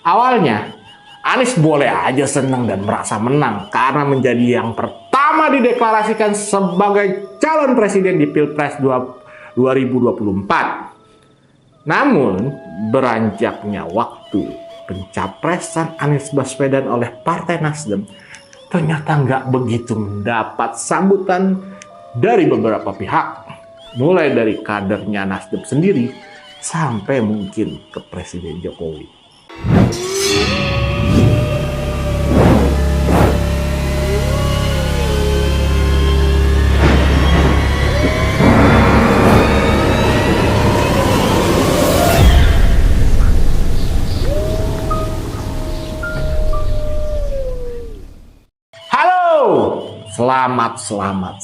Awalnya, Anies boleh aja senang dan merasa menang karena menjadi yang pertama dideklarasikan sebagai calon presiden di Pilpres 2024. Namun, beranjaknya waktu, pencapresan Anies Baswedan oleh Partai Nasdem ternyata nggak begitu mendapat sambutan dari beberapa pihak, mulai dari kadernya Nasdem sendiri sampai mungkin ke Presiden Jokowi. Selamat.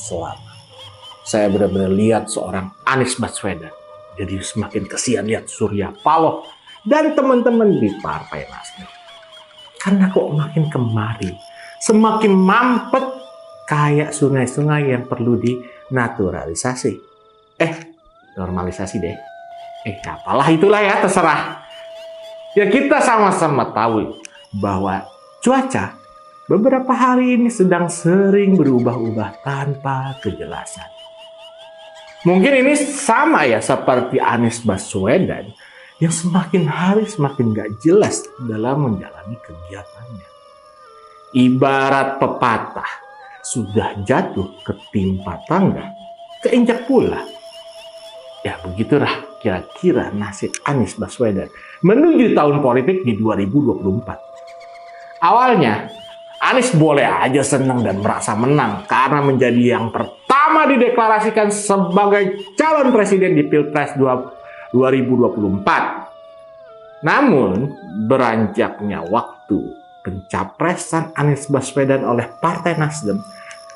Saya benar-benar lihat seorang Anies Baswedan. Jadi semakin kesian lihat Surya Paloh dan teman-teman di Partai Nasdem. Karena kok makin kemari, semakin mampet kayak sungai-sungai yang perlu dinaturalisasi. Normalisasi deh. Apalah itulah ya, terserah. Ya kita sama-sama tahu bahwa cuaca beberapa hari ini sedang sering berubah-ubah tanpa kejelasan. Mungkin ini sama ya seperti Anies Baswedan yang semakin hari semakin gak jelas dalam menjalani kegiatannya. Ibarat pepatah, sudah jatuh ketimpa tangga, keinjak pula. Ya begitulah kira-kira nasib Anies Baswedan menuju tahun politik di 2024. Awalnya, Anies boleh aja senang dan merasa menang karena menjadi yang pertama dideklarasikan sebagai calon presiden di Pilpres 2024. Namun, beranjaknya waktu, pencapresan Anies Baswedan oleh Partai Nasdem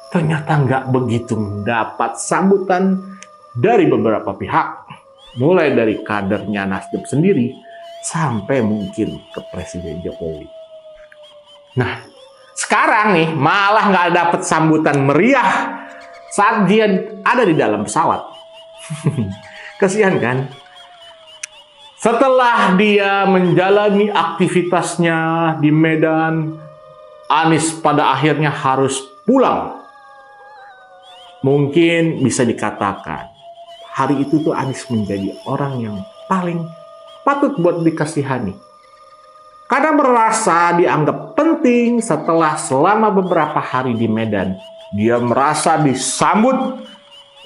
ternyata nggak begitu mendapat sambutan dari beberapa pihak, mulai dari kadernya Nasdem sendiri sampai mungkin ke Presiden Jokowi. Nah, sekarang nih malah nggak dapet sambutan meriah saat dia ada di dalam pesawat. Kasihan kan? Setelah dia menjalani aktivitasnya di Medan, Anies pada akhirnya harus pulang. Mungkin bisa dikatakan hari itu tuh Anies menjadi orang yang paling patut buat dikasihani. Karena merasa dianggap penting setelah selama beberapa hari di Medan, dia merasa disambut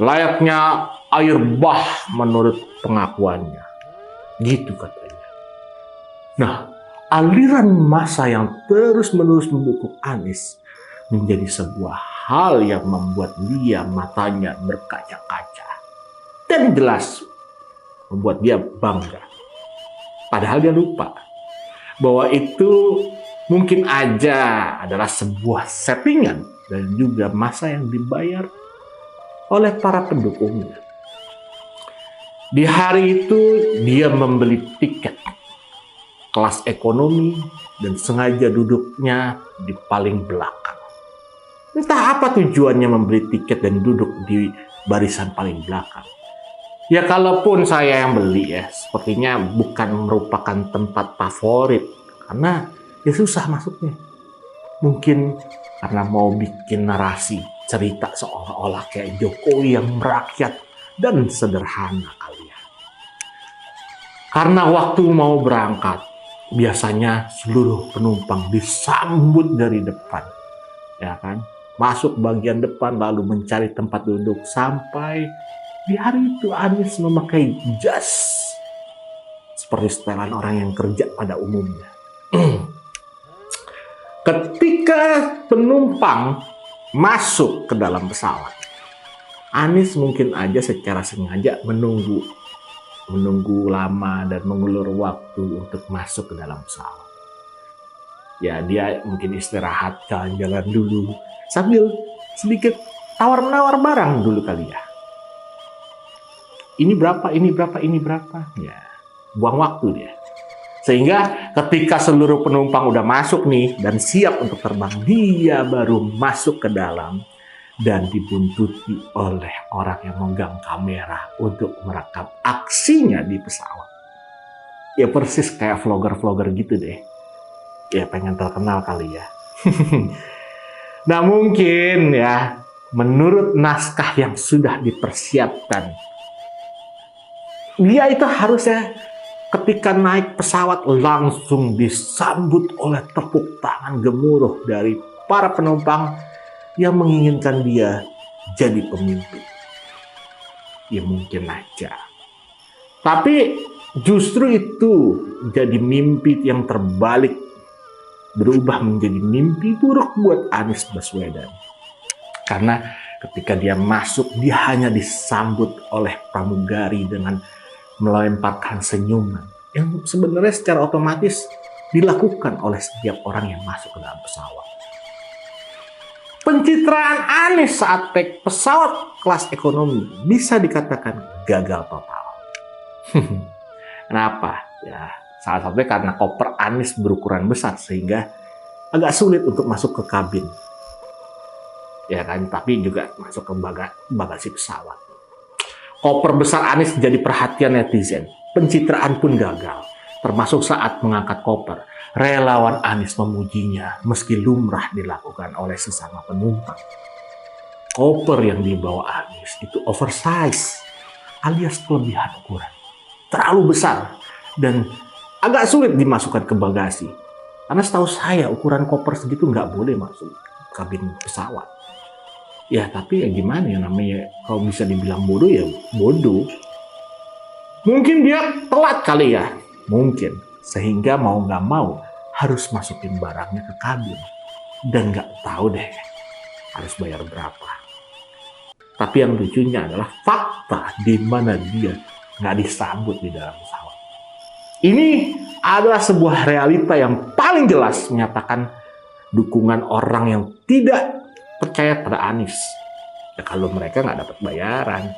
layaknya air bah menurut pengakuannya. Gitu katanya. Nah, aliran massa yang terus-menerus mendukung Anies menjadi sebuah hal yang membuat dia matanya berkaca-kaca. Dan jelas membuat dia bangga. Padahal dia lupa bahwa itu mungkin aja adalah sebuah settingan dan juga masa yang dibayar oleh para pendukungnya. Di hari itu dia membeli tiket kelas ekonomi dan sengaja duduknya di paling belakang. Entah apa tujuannya membeli tiket dan duduk di barisan paling belakang. Ya kalaupun saya yang beli ya, sepertinya bukan merupakan tempat favorit. Karena ya susah masuknya. Mungkin karena mau bikin narasi, cerita seolah-olah kayak Jokowi yang merakyat dan sederhana kali ya. Karena waktu mau berangkat, biasanya seluruh penumpang disambut dari depan. Ya kan? Masuk bagian depan lalu mencari tempat duduk sampai di hari itu Anies memakai jas seperti setelan orang yang kerja pada umumnya. Ketika penumpang masuk ke dalam pesawat, Anies mungkin aja secara sengaja menunggu lama dan mengulur waktu untuk masuk ke dalam pesawat. Ya dia mungkin istirahat, jalan-jalan dulu sambil sedikit tawar-menawar barang dulu kali ya. Ini berapa, ya buang waktu dia. Sehingga ketika seluruh penumpang udah masuk nih dan siap untuk terbang, dia baru masuk ke dalam dan dibuntuti oleh orang yang memegang kamera untuk merekam aksinya di pesawat. Ya persis kayak vlogger-vlogger gitu deh. Ya pengen terkenal kali ya. Nah mungkin ya, menurut naskah yang sudah dipersiapkan, dia itu harusnya ketika naik pesawat langsung disambut oleh tepuk tangan gemuruh dari para penumpang yang menginginkan dia jadi pemimpin. Ya mungkin aja. Tapi justru itu jadi mimpi yang terbalik, berubah menjadi mimpi buruk buat Anies Baswedan. Karena ketika dia masuk, dia hanya disambut oleh pramugari dengan melemparkan senyuman yang sebenarnya secara otomatis dilakukan oleh setiap orang yang masuk ke dalam pesawat. Pencitraan Anies saat naik pesawat kelas ekonomi bisa dikatakan gagal total. Kenapa? Ya, salah satunya karena koper Anies berukuran besar sehingga agak sulit untuk masuk ke kabin. Ya kan, tapi juga masuk ke bagasi pesawat. Koper besar Anies jadi perhatian netizen. Pencitraan pun gagal, termasuk saat mengangkat koper. Relawan Anies memujinya meski lumrah dilakukan oleh sesama penumpang. Koper yang dibawa Anies itu oversize alias kelebihan ukuran. Terlalu besar dan agak sulit dimasukkan ke bagasi. Karena setahu saya ukuran koper segitu nggak boleh masuk kabin pesawat. Ya tapi ya gimana ya, namanya kalau bisa dibilang bodoh ya bodoh. Mungkin dia telat kali ya, mungkin. Sehingga mau nggak mau harus masukin barangnya ke kabin. Dan nggak tahu deh harus bayar berapa. Tapi yang lucunya adalah fakta di mana dia nggak disambut di dalam pesawat. Ini adalah sebuah realita yang paling jelas menyatakan dukungan orang yang tidak percaya pada Anies. Ya kalau mereka nggak dapat bayaran.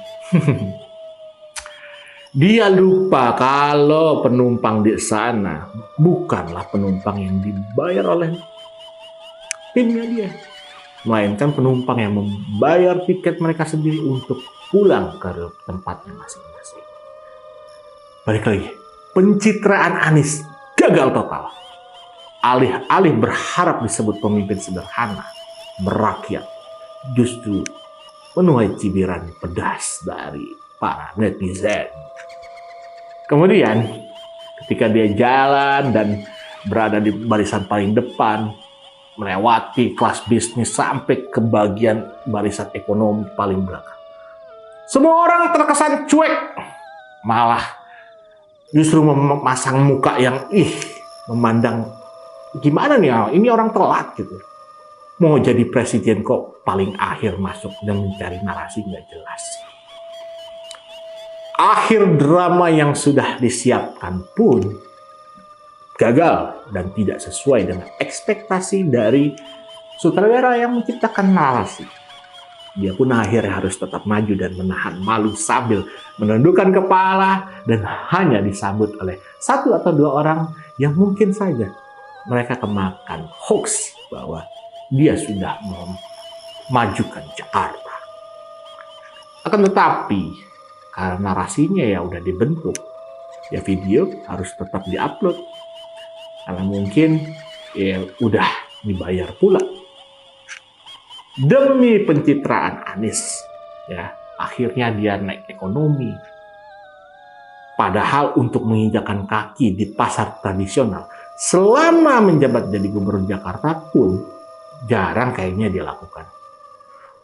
Dia lupa kalau penumpang di sana bukanlah penumpang yang dibayar oleh timnya dia, melainkan penumpang yang membayar tiket mereka sendiri untuk pulang ke tempatnya masing-masing. Balik lagi, pencitraan Anies gagal total. Alih-alih berharap disebut pemimpin sederhana, merakyat, justru menuai cibiran pedas dari para netizen. Kemudian, ketika dia jalan dan berada di barisan paling depan, melewati kelas bisnis sampai ke bagian barisan ekonomi paling belakang, semua orang terkesan cuek, malah justru memasang muka yang memandang gimana nih, ini orang telat gitu. Mau jadi presiden kok paling akhir masuk dan mencari narasi nggak jelas. Akhir drama yang sudah disiapkan pun gagal dan tidak sesuai dengan ekspektasi dari sutradara yang menciptakan narasi. Dia pun akhirnya harus tetap maju dan menahan malu sambil menundukkan kepala dan hanya disambut oleh satu atau dua orang yang mungkin saja mereka kemakan hoax bahwa dia sudah memajukan Jakarta. Akan tetapi karena narasinya ya udah dibentuk, ya video harus tetap diupload. Karena mungkin ya udah dibayar pula. Demi pencitraan Anies, ya akhirnya dia naik ekonomi. Padahal untuk menginjakan kaki di pasar tradisional selama menjabat jadi gubernur Jakarta pun jarang kayaknya dia lakukan.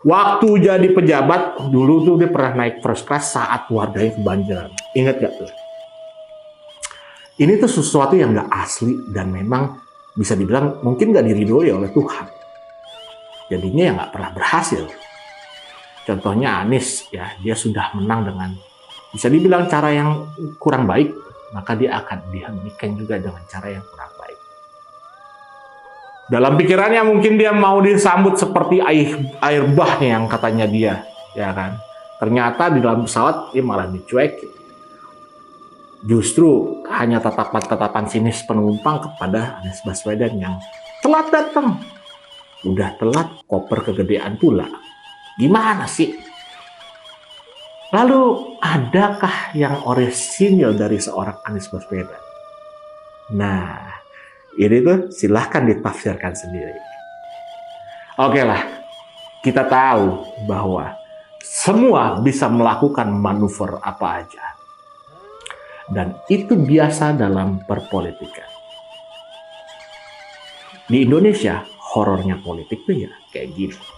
Waktu jadi pejabat, dulu tuh dia pernah naik first class saat warganya kebanjiran. Ingat gak tuh? Ini tuh sesuatu yang gak asli dan memang bisa dibilang mungkin gak diridhoi oleh Tuhan. Jadinya ya gak pernah berhasil. Contohnya Anies, ya dia sudah menang dengan bisa dibilang cara yang kurang baik, maka dia akan dihentikan juga dengan cara yang kurang baik. Dalam pikirannya mungkin dia mau disambut seperti air bahnya yang katanya dia, ya kan? Ternyata di dalam pesawat dia malah dicuekin. Justru hanya tatapan-tatapan sinis penumpang kepada Anies Baswedan yang telat datang. Udah telat, koper kegedean pula. Gimana sih? Lalu adakah yang orisinil dari seorang Anies Baswedan? Nah, Ini tuh silahkan ditafsirkan sendiri. Oke lah, kita tahu bahwa semua bisa melakukan manuver apa aja. Dan itu biasa dalam perpolitikan. Di Indonesia, horornya politik tuh ya kayak gini.